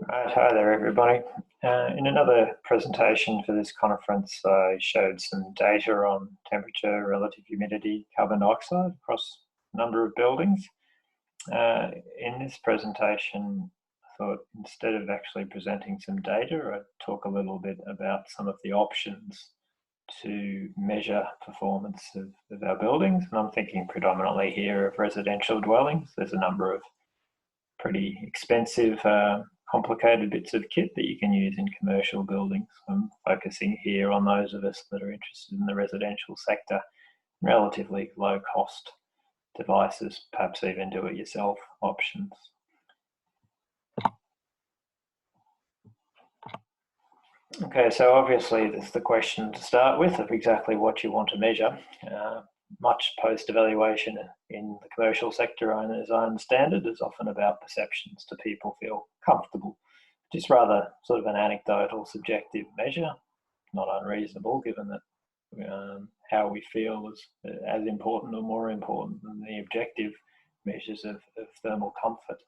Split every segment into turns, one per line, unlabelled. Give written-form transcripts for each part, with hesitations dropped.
Right, hi there everybody. In another presentation for this conference, I showed some data on temperature, relative humidity, carbon dioxide across a number of buildings. In this presentation, I thought instead of actually presenting some data, I'd talk a little bit about some of the options to measure performance of our buildings. And I'm thinking predominantly here of residential dwellings. There's a number of pretty expensive, complicated bits of kit that you can use in commercial buildings. I'm focusing here on those of us that are interested in the residential sector, relatively low cost devices, perhaps even do-it-yourself options. Okay, so obviously there's the question to start with of exactly what you want to measure. Much post-evaluation in the commercial sector, as I understand it, is often about perceptions. Do people feel comfortable? Just rather sort of an anecdotal, subjective measure, not unreasonable given that how we feel is as important or more important than the objective measures of thermal comfort.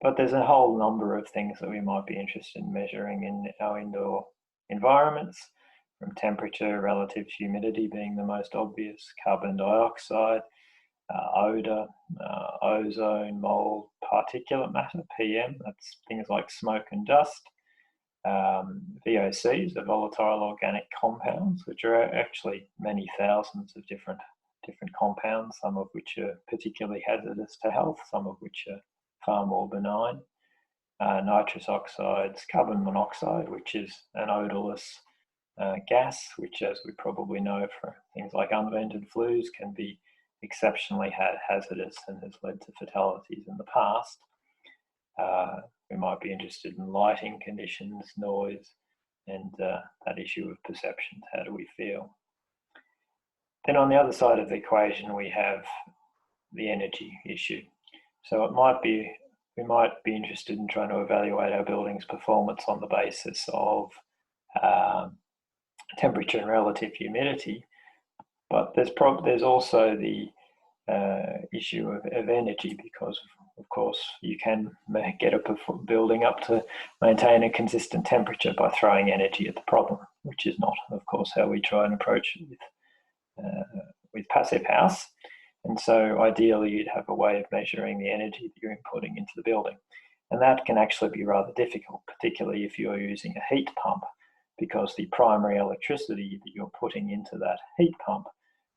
But there's a whole number of things that we might be interested in measuring in our indoor environments, from temperature, relative humidity being the most obvious, carbon dioxide, odour, ozone, mould, particulate matter, PM, that's things like smoke and dust, VOCs, the volatile organic compounds, which are actually many thousands of different compounds, some of which are particularly hazardous to health, some of which are far more benign. Nitrous oxides, carbon monoxide, which is an odourless gas, which, as we probably know for things like unvented flues, can be exceptionally hazardous and has led to fatalities in the past. We might be interested in lighting conditions, noise, and that issue of perceptions. How do we feel? Then on the other side of the equation, we have the energy issue. So we might be interested in trying to evaluate our building's performance on the basis of temperature and relative humidity, but there's also the issue of energy, because of course you can get a building up to maintain a consistent temperature by throwing energy at the problem, which is not, of course, how we try and approach it with Passive House. And so ideally you'd have a way of measuring the energy that you're inputting into the building. And that can actually be rather difficult, particularly if you're using a heat pump, because the primary electricity that you're putting into that heat pump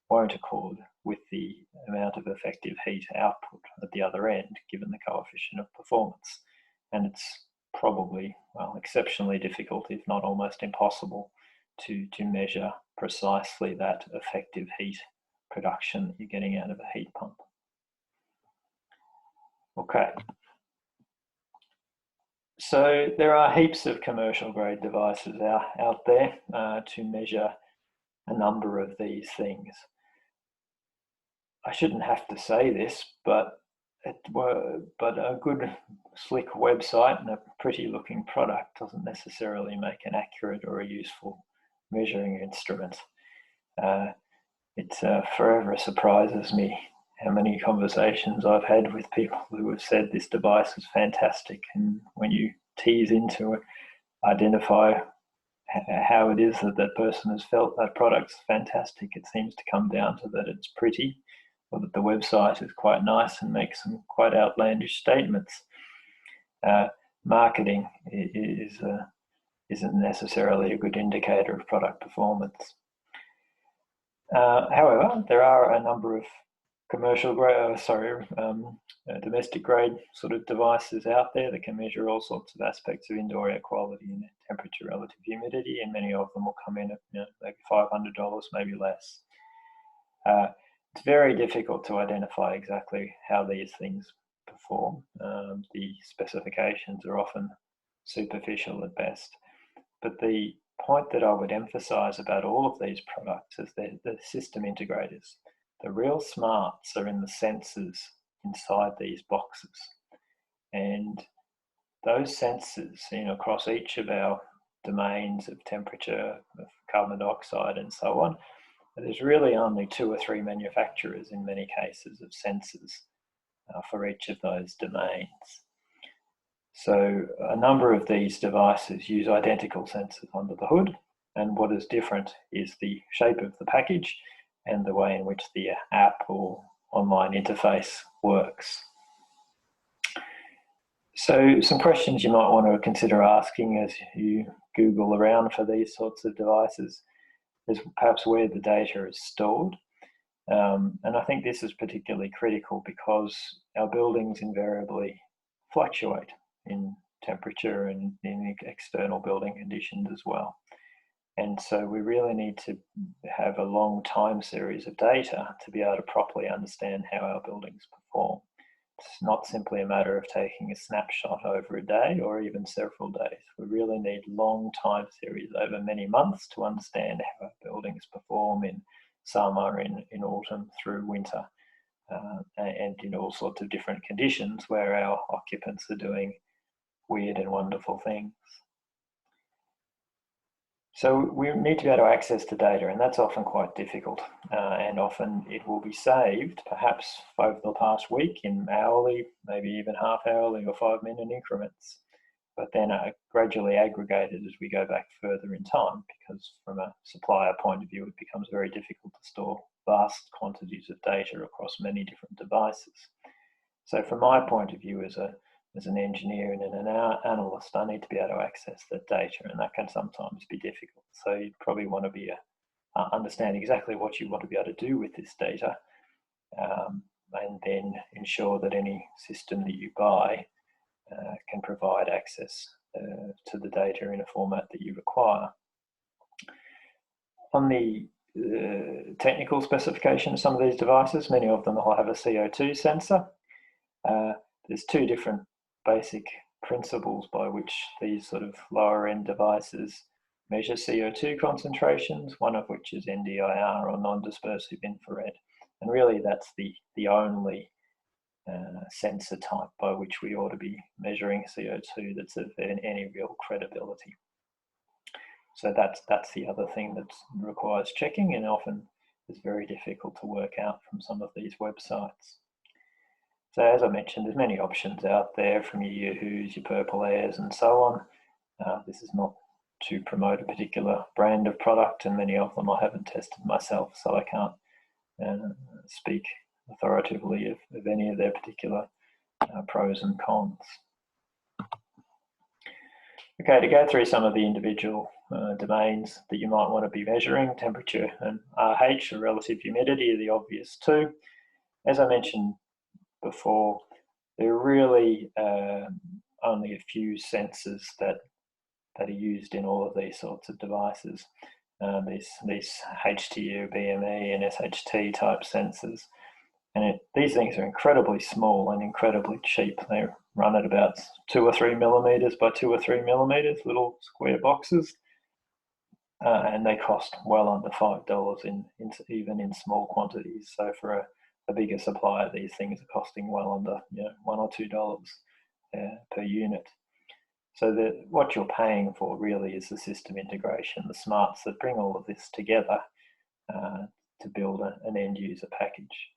won't accord with the amount of effective heat output at the other end, given the coefficient of performance. And it's probably, well, exceptionally difficult, if not almost impossible, to measure precisely that effective heat production that you're getting out of a heat pump. Okay. So there are heaps of commercial grade devices out there to measure a number of these things. I shouldn't have to say this, but a good slick website and a pretty looking product doesn't necessarily make an accurate or a useful measuring instrument. It forever surprises me how many conversations I've had with people who have said this device is fantastic, and when you tease into it, identify how it is that that person has felt that product's fantastic, it seems to come down to that it's pretty, or that the website is quite nice and makes some quite outlandish statements. Marketing isn't necessarily a good indicator of product performance. However, there are a number of domestic grade sort of devices out there that can measure all sorts of aspects of indoor air quality and temperature, relative humidity, and many of them will come in at maybe $500, maybe less. It's very difficult to identify exactly how these things perform. The specifications are often superficial at best, but the point that I would emphasize about all of these products is they're the system integrators. The real smarts are in the sensors inside these boxes. And those sensors, across each of our domains of temperature, of carbon dioxide and so on, there's really only 2 or 3 manufacturers in many cases of sensors for each of those domains. So a number of these devices use identical sensors under the hood, and what is different is the shape of the package and the way in which the app or online interface works. So some questions you might want to consider asking as you Google around for these sorts of devices is perhaps where the data is stored. And I think this is particularly critical because our buildings invariably fluctuate in temperature and in external building conditions as well. And so we really need to have a long time series of data to be able to properly understand how our buildings perform. It's not simply a matter of taking a snapshot over a day or even several days. We really need long time series over many months to understand how our buildings perform in summer, in autumn, through winter, and in all sorts of different conditions where our occupants are doing weird and wonderful things. So we need to be able to access the data, and that's often quite difficult. And often it will be saved, perhaps over the past week, in hourly, maybe even half-hourly or 5-minute increments, but then are gradually aggregated as we go back further in time, because from a supplier point of view, it becomes very difficult to store vast quantities of data across many different devices. So from my point of view as an engineer and an analyst, I need to be able to access that data, and that can sometimes be difficult. So you probably want to be understand exactly what you want to be able to do with this data, and then ensure that any system that you buy can provide access to the data in a format that you require. On the technical specification of some of these devices, many of them will have a CO2 sensor. There's two different basic principles by which these sort of lower end devices measure CO2 concentrations, one of which is NDIR, or non-dispersive infrared. And really that's the only sensor type by which we ought to be measuring CO2 that's of any real credibility. So that's the other thing that requires checking and often is very difficult to work out from some of these websites. So as I mentioned, there's many options out there, from your Yahoo's, your Purple Airs and so on. This is not to promote a particular brand of product, and many of them I haven't tested myself, so I can't speak authoritatively of any of their particular pros and cons. Okay, to go through some of the individual domains that you might want to be measuring, temperature and RH, or relative humidity, are the obvious two. As I mentioned before, there are really only a few sensors that are used in all of these sorts of devices. These HTU, BME and SHT type sensors. And these things are incredibly small and incredibly cheap. They run at about 2 or 3 millimeters by 2 or 3 millimeters, little square boxes. And they cost well under $5 even in small quantities. So for a bigger supplier, these things are costing well under $1 or $2 per unit. So what you're paying for really is the system integration, the smarts that bring all of this together to build an end user package.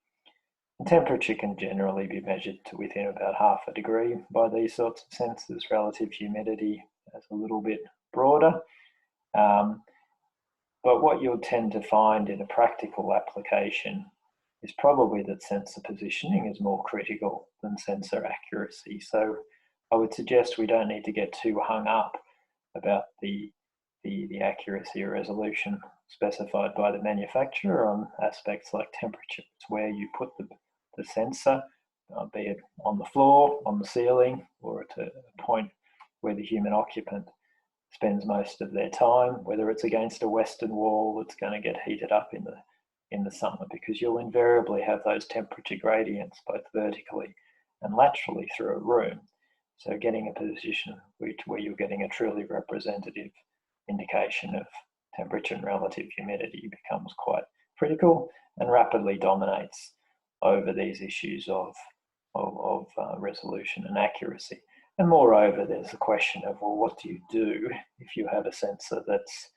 And temperature can generally be measured to within about 0.5 degree by these sorts of sensors. Relative humidity is a little bit broader. But what you'll tend to find in a practical application is probably that sensor positioning is more critical than sensor accuracy. So I would suggest we don't need to get too hung up about the accuracy or resolution specified by the manufacturer on aspects like temperature. It's where you put the sensor, be it on the floor, on the ceiling, or at a point where the human occupant spends most of their time, whether it's against a western wall that's going to get heated up in the summer, because you'll invariably have those temperature gradients both vertically and laterally through a room. So getting a position where you're getting a truly representative indication of temperature and relative humidity becomes quite critical and rapidly dominates over these issues of resolution and accuracy. And moreover, there's the question of, well, what do you do if you have a sensor that's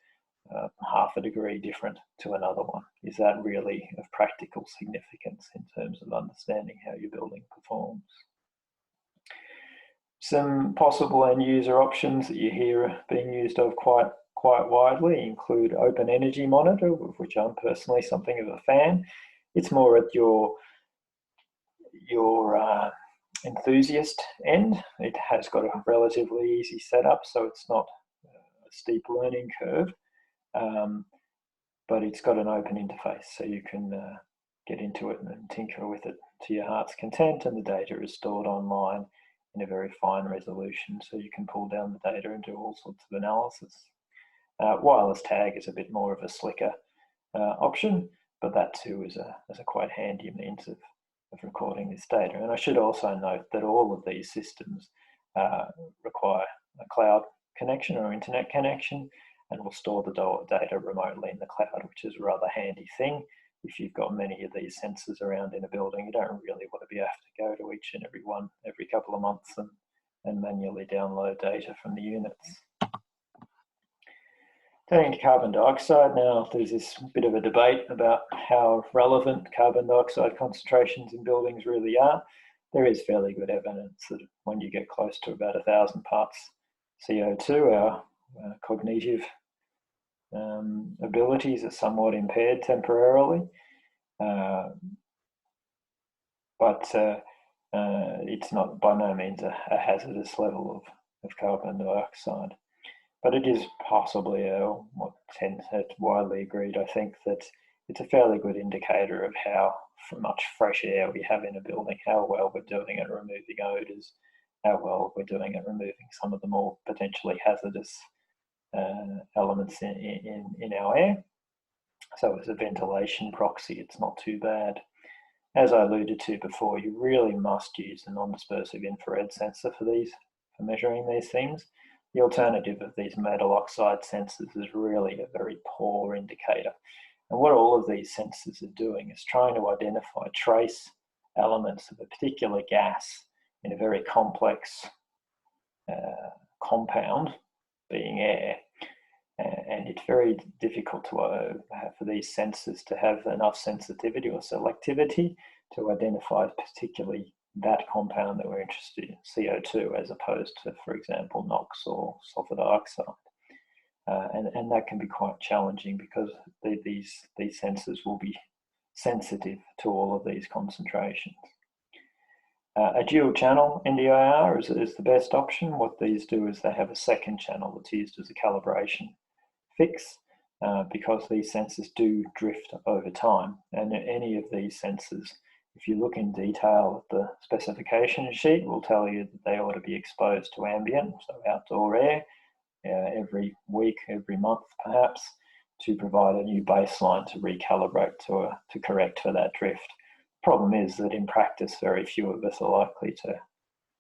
0.5 degree different to another one? Is that really of practical significance in terms of understanding how your building performs? Some possible end user options that you hear being used of quite widely include open energy monitor, of which I'm personally something of a fan. It's more at your enthusiast end. It has got a relatively easy setup, so it's not a steep learning curve, but it's got an open interface, so you can get into it and tinker with it to your heart's content, and the data is stored online in a very fine resolution, so you can pull down the data and do all sorts of analysis. Wireless tag is a bit more of a slicker option, but that too is a quite handy means of recording this data. And I should also note that all of these systems require a cloud connection or internet connection, and will store the data remotely in the cloud, which is a rather handy thing. If you've got many of these sensors around in a building, you don't really want to be able to go to each and every one every couple of months and manually download data from the units. Turning to carbon dioxide, now there's this bit of a debate about how relevant carbon dioxide concentrations in buildings really are. There is fairly good evidence that when you get close to about 1,000 parts CO2, our cognitive abilities are somewhat impaired temporarily, but it's not by no means a hazardous level of carbon dioxide. But it is possibly widely agreed, I think, that it's a fairly good indicator of how much fresh air we have in a building, how well we're doing at removing odours, how well we're doing at removing some of the more potentially hazardous elements in our air. So as a ventilation proxy, it's not too bad. As I alluded to before, you really must use a non-dispersive infrared sensor for measuring these things. The alternative of these metal oxide sensors is really a very poor indicator. And what all of these sensors are doing is trying to identify trace elements of a particular gas in a very complex compound, being air. And it's very difficult for these sensors to have enough sensitivity or selectivity to identify particularly that compound that we're interested in, CO2, as opposed to, for example, NOx or sulfur dioxide. And that can be quite challenging because these sensors will be sensitive to all of these concentrations. A dual channel NDIR is the best option. What these do is they have a second channel that's used as a calibration fix because these sensors do drift over time. And any of these sensors, if you look in detail at the specification sheet, will tell you that they ought to be exposed to ambient, so outdoor air, every week, every month perhaps, to provide a new baseline to recalibrate to correct for that drift. Problem is that in practice, very few of us are likely to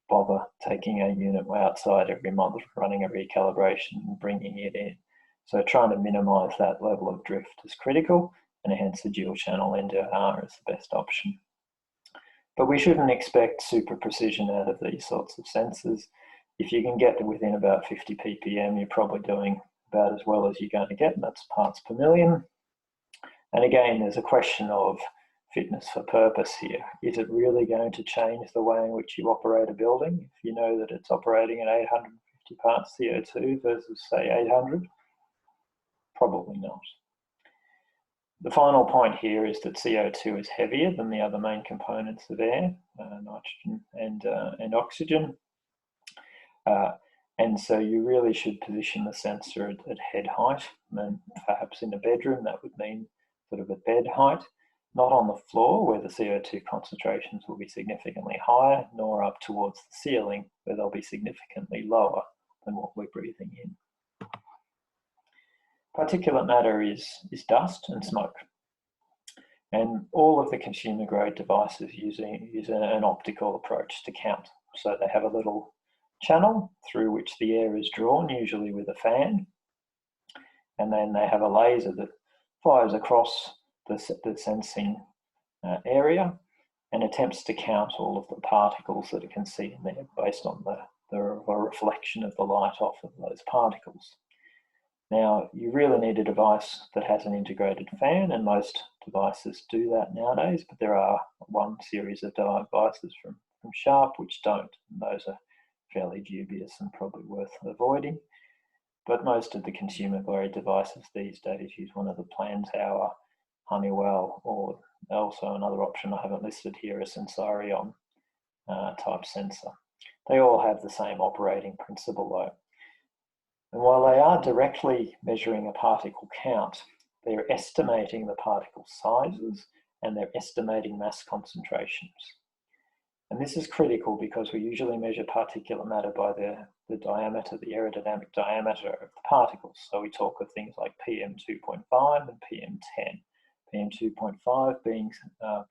bother taking a unit outside every month, running a recalibration and bringing it in. So trying to minimize that level of drift is critical, and hence the dual channel NDIR is the best option. But we shouldn't expect super precision out of these sorts of sensors. If you can get to within about 50 ppm, you're probably doing about as well as you're going to get, and that's parts per million. And again, there's a question of fitness for purpose here. Is it really going to change the way in which you operate a building if you know that it's operating at 850 parts CO2 versus, say, 800? Probably not. The final point here is that CO2 is heavier than the other main components of air, nitrogen and oxygen. And so you really should position the sensor at head height, and perhaps in a bedroom that would mean sort of at bed height, not on the floor where the CO2 concentrations will be significantly higher, nor up towards the ceiling where they'll be significantly lower than what we're breathing in. Particulate matter is dust and smoke. And all of the consumer grade devices use an optical approach to count. So they have a little channel through which the air is drawn, usually with a fan. And then they have a laser that fires across the sensing area and attempts to count all of the particles that it can see in there based on the reflection of the light off of those particles. Now, you really need a device that has an integrated fan, and most devices do that nowadays, but there are one series of devices from Sharp which don't, and those are fairly dubious and probably worth avoiding. But most of the consumer-grade devices these days use one of the Plantower, Honeywell, or also another option I haven't listed here, a Sensorion type sensor. They all have the same operating principle though. And while they are directly measuring a particle count, they're estimating the particle sizes and they're estimating mass concentrations. And this is critical because we usually measure particulate matter by the diameter, the aerodynamic diameter of the particles. So we talk of things like PM2.5 and PM10. PM2.5 being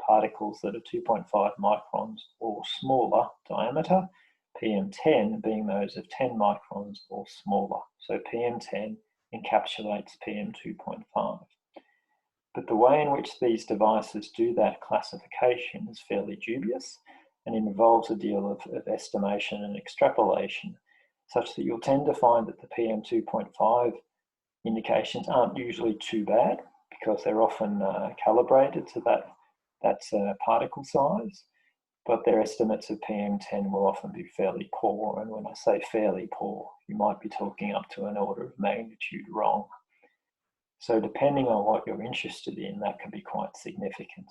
particles that are 2.5 microns or smaller diameter, PM10 being those of 10 microns or smaller. So PM10 encapsulates PM2.5. But the way in which these devices do that classification is fairly dubious and involves a deal of estimation and extrapolation, such that you'll tend to find that the PM2.5 indications aren't usually too bad because they're often calibrated to that particle size, but their estimates of PM10 will often be fairly poor. And when I say fairly poor, you might be talking up to an order of magnitude wrong. So depending on what you're interested in, that can be quite significant.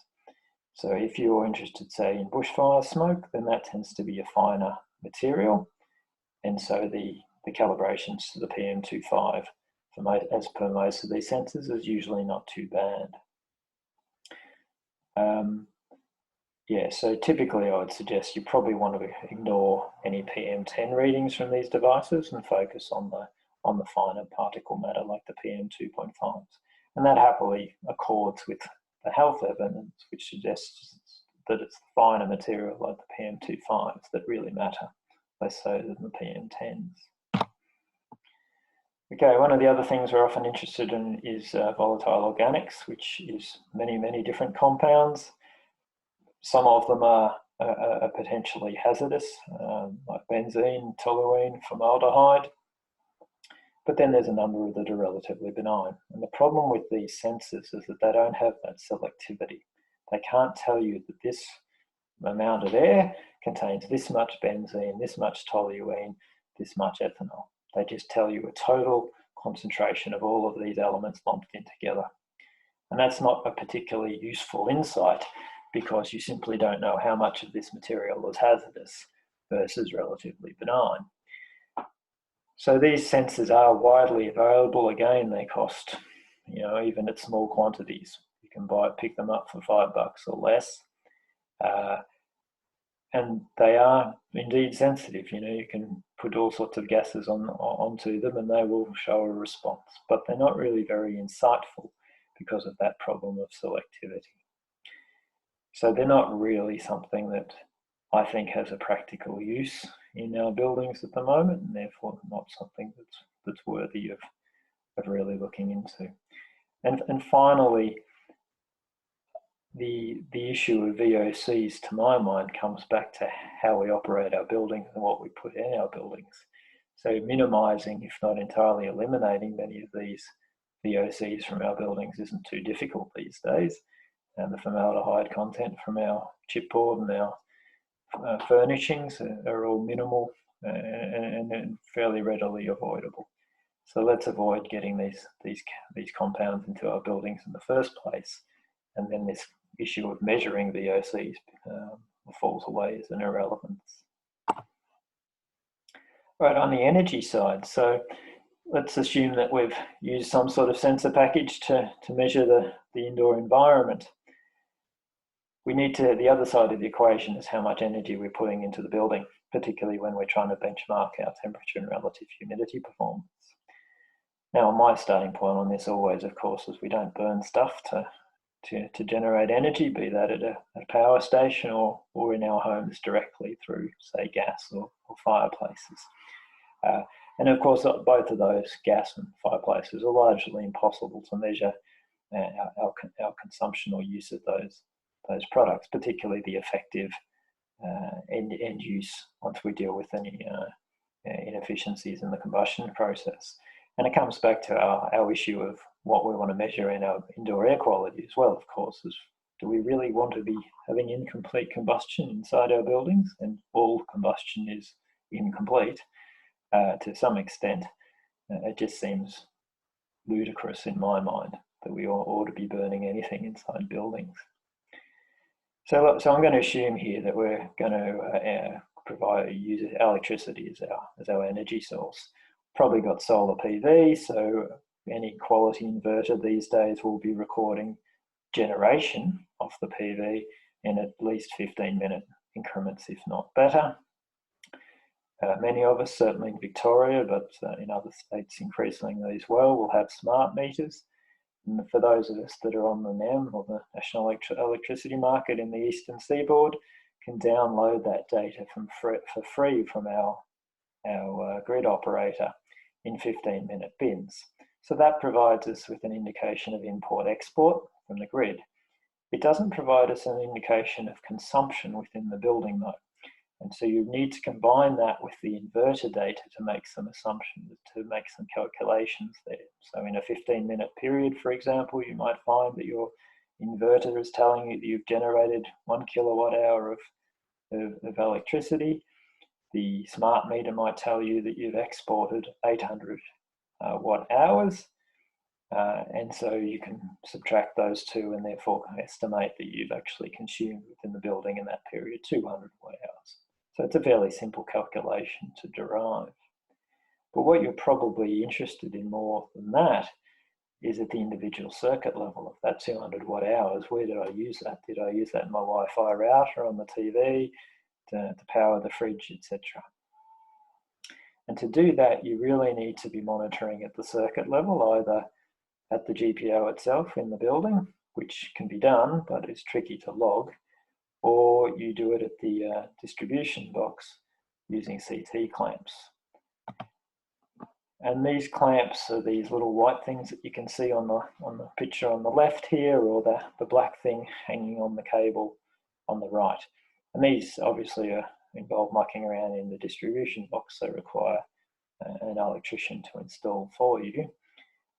So if you're interested, say, in bushfire smoke, then that tends to be a finer material. And so the calibrations to the PM25, as per most of these sensors, is usually not too bad. Yeah, so typically I would suggest you probably want to ignore any PM10 readings from these devices and focus on the finer particle matter like the PM2.5s. And that happily accords with the health evidence, which suggests that it's the finer material like the PM25s that really matter, less so than the PM10s. Okay, one of the other things we're often interested in is volatile organics, which is many different compounds. Some of them are potentially hazardous, like benzene, toluene, formaldehyde. But then there's a number that are relatively benign. And the problem with these sensors is that they don't have that selectivity. They can't tell you that this amount of air contains this much benzene, this much toluene, this much ethanol. They just tell you a total concentration of all of these elements lumped in together. And that's not a particularly useful insight because you simply don't know how much of this material is hazardous versus relatively benign. So these sensors are widely available. Again, they cost, even at small quantities. You can pick them up for $5 or less. And they are indeed sensitive. You can put all sorts of gases onto them and they will show a response, but they're not really very insightful because of that problem of selectivity. So they're not really something that I think has a practical use in our buildings at the moment, and therefore not something that's worthy of really looking into. And finally, the issue of VOCs, to my mind, comes back to how we operate our buildings and what we put in our buildings. So minimizing, if not entirely eliminating, many of these VOCs from our buildings isn't too difficult these days. And the formaldehyde content from our chipboard and our furnishings are all minimal and fairly readily avoidable. So let's avoid getting these compounds into our buildings in the first place. And then this issue of measuring VOCs falls away as an irrelevance. Right, on the energy side, so let's assume that we've used some sort of sensor package to measure the indoor environment. We need to, the other side of the equation is how much energy we're putting into the building, particularly when we're trying to benchmark our temperature and relative humidity performance. Now, my starting point on this always, of course, is we don't burn stuff to generate energy, be that at a power station or in our homes directly through, say, gas or fireplaces. And of course, both of those, gas and fireplaces, are largely impossible to measure our consumption or use of those products, particularly the effective end use once we deal with any inefficiencies in the combustion process. And it comes back to our issue of what we want to measure in our indoor air quality as well, of course, is do we really want to be having incomplete combustion inside our buildings? And all combustion is incomplete to some extent. It just seems ludicrous in my mind that we ought to be burning anything inside buildings. So I'm going to assume here that we're going to use electricity as our energy source. Probably got solar PV, so any quality inverter these days will be recording generation off the PV in at least 15-minute increments, if not better. Many of us, certainly in Victoria, but in other states increasingly as well, will have smart meters. And for those of us that are on the NEM, or the National Electricity Market in the Eastern Seaboard, can download that data for free from our grid operator in 15-minute bins. So that provides us with an indication of import-export from the grid. It doesn't provide us an indication of consumption within the building though. And so you need to combine that with the inverter data to make some assumptions, to make some calculations there. So in a 15-minute period, for example, you might find that your inverter is telling you that you've generated 1 kilowatt hour of electricity. The smart meter might tell you that you've exported 800 watt hours. And so you can subtract those two and therefore estimate that you've actually consumed within the building in that period 200 watt hours. So it's a fairly simple calculation to derive. But what you're probably interested in more than that is at the individual circuit level of that 200 watt hours. Where did I use that? Did I use that in my Wi-Fi router, on the TV, to power the fridge, etc.? And to do that, you really need to be monitoring at the circuit level, either at the GPO itself in the building, which can be done, but is tricky to log, or you do it at the distribution box using CT clamps. And these clamps are these little white things that you can see on the picture on the left here, or the black thing hanging on the cable on the right. And these obviously involve mucking around in the distribution box, so require an electrician to install for you.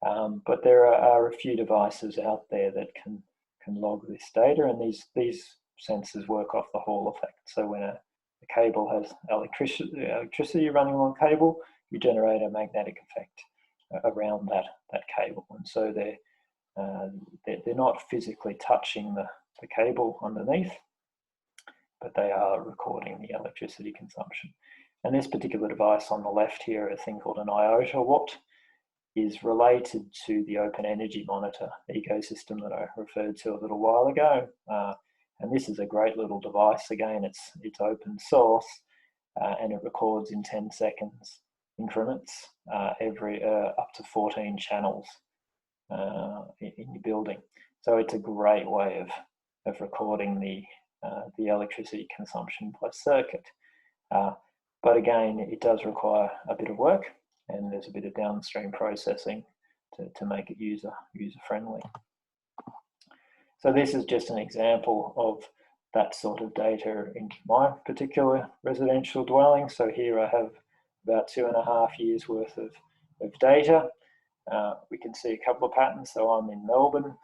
But there are a few devices out there that can log this data, and these sensors work off the Hall effect. So when a cable has electricity running along the cable, you generate a magnetic effect around that cable, and so they're not physically touching the cable underneath, but they are recording the electricity consumption. And this particular device on the left here, a thing called an iota watt, is related to the Open Energy Monitor ecosystem that I referred to a little while ago. And this is a great little device. Again, it's open source, and it records in 10 seconds increments every up to 14 channels in your building. So it's a great way of recording the electricity consumption by circuit. But again, it does require a bit of work, and there's a bit of downstream processing to make it user-friendly. So this is just an example of that sort of data in my particular residential dwelling. So here I have about 2.5 years worth of data. We can see a couple of patterns. So I'm in Melbourne.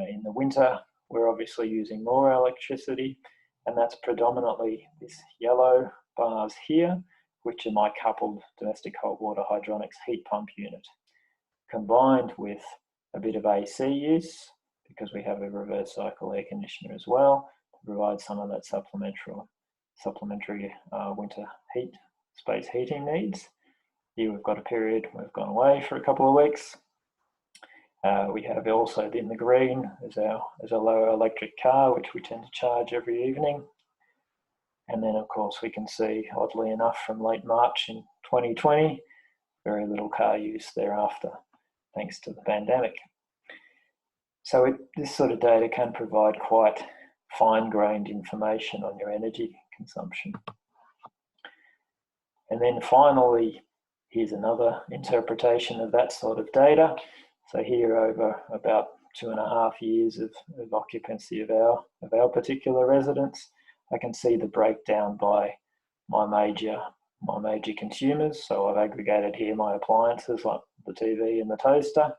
In the winter, we're obviously using more electricity, and that's predominantly this yellow bars here, which are my coupled domestic hot water hydronics heat pump unit, combined with a bit of AC use, because we have a reverse cycle air conditioner as well, to provide some of that supplementary winter space heating needs. Here we've got a period we've gone away for a couple of weeks. We have also in the green as a low electric car, which we tend to charge every evening. And then of course we can see, oddly enough, from late March in 2020, very little car use thereafter, thanks to the pandemic. So this sort of data can provide quite fine-grained information on your energy consumption. And then finally, here's another interpretation of that sort of data. So here, over about 2.5 years of occupancy of our particular residence, I can see the breakdown by my major consumers. So I've aggregated here my appliances like the TV and the toaster,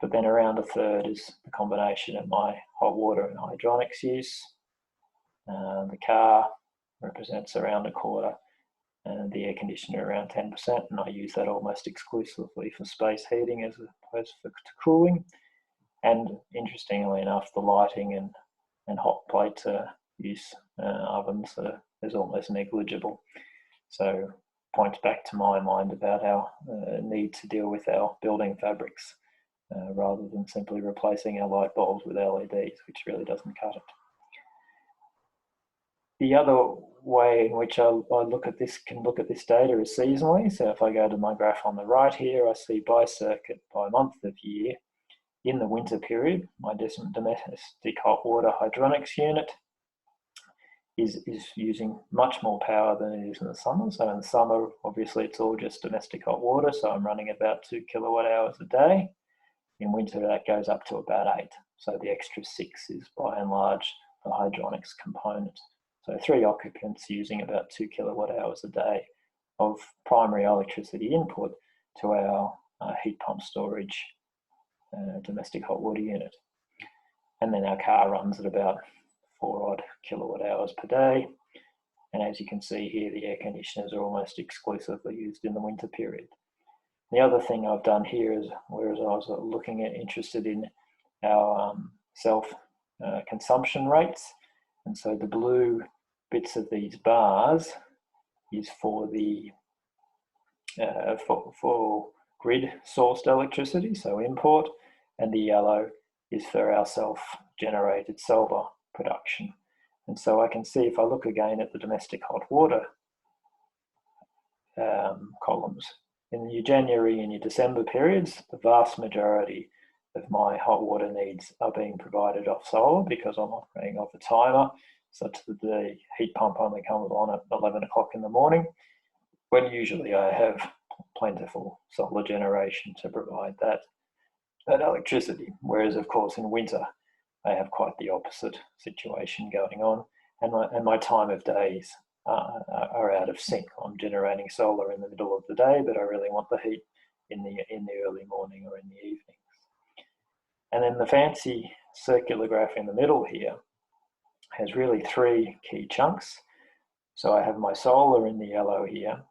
but then around a third is the combination of my hot water and hydronics use. The car represents around a quarter, the air conditioner around 10%, and I use that almost exclusively for space heating as opposed to cooling. And interestingly enough, the lighting and hot plate use ovens is almost negligible. So points back to my mind about our need to deal with our building fabrics rather than simply replacing our light bulbs with LEDs, which really doesn't cut it. The other way in which I can look at this data is seasonally. So if I go to my graph on the right here, I see by circuit, by month of year, in the winter period, my domestic hot water hydronics unit is using much more power than it is in the summer. So in the summer, obviously it's all just domestic hot water, so I'm running about 2 kilowatt hours a day. In winter, that goes up to about 8. So the extra 6 is by and large the hydronics component. So 3 occupants using about 2 kilowatt hours a day of primary electricity input to our heat pump storage domestic hot water unit. And then our car runs at about 4 odd kilowatt hours per day. And as you can see here, the air conditioners are almost exclusively used in the winter period. The other thing I've done here is, whereas I was interested in our self-consumption rates, and so the blue bits of these bars is for the for grid sourced electricity, so import, and the yellow is for our self-generated solar production. And so I can see, if I look again at the domestic hot water columns, in your January and your December periods, the vast majority of my hot water needs are being provided off solar because I'm operating off a timer, such that the heat pump only comes on at 11 o'clock in the morning, when usually I have plentiful solar generation to provide that electricity. Whereas, of course, in winter, I have quite the opposite situation going on, and my time of days are out of sync. I'm generating solar in the middle of the day, but I really want the heat in the early morning or in the evenings. And then the fancy circular graph in the middle here has really 3 key chunks. So I have my solar in the yellow here.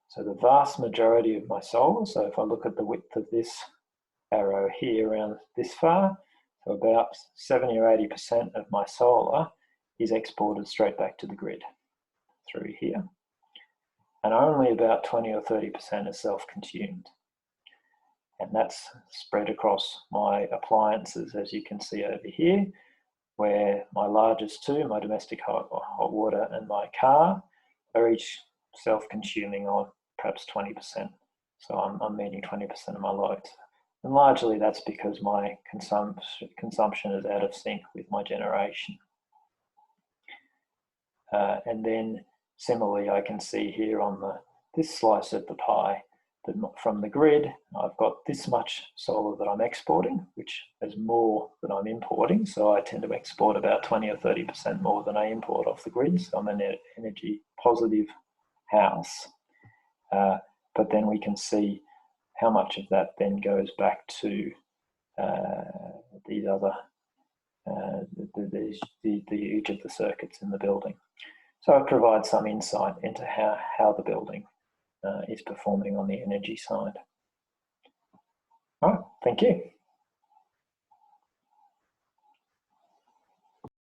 So the vast majority of my solar, so if I look at the width of this arrow here around this far, so about 70 or 80% of my solar is exported straight back to the grid through here. And only about 20 or 30% is self-consumed. And that's spread across my appliances, as you can see over here, where my largest 2, my domestic hot water and my car, are each self-consuming on perhaps 20%. So I'm meeting 20% of my loads. And largely that's because my consumption is out of sync with my generation. And then similarly, I can see here on this slice of the pie that from the grid, I've got this much solar that I'm exporting, which is more than I'm importing. So I tend to export about 20 or 30% more than I import off the grid. So I'm an energy positive house. But then we can see how much of that then goes back to these other, each of the circuits in the building. So it provides some insight into how the building is performing on the energy side. All right, thank you.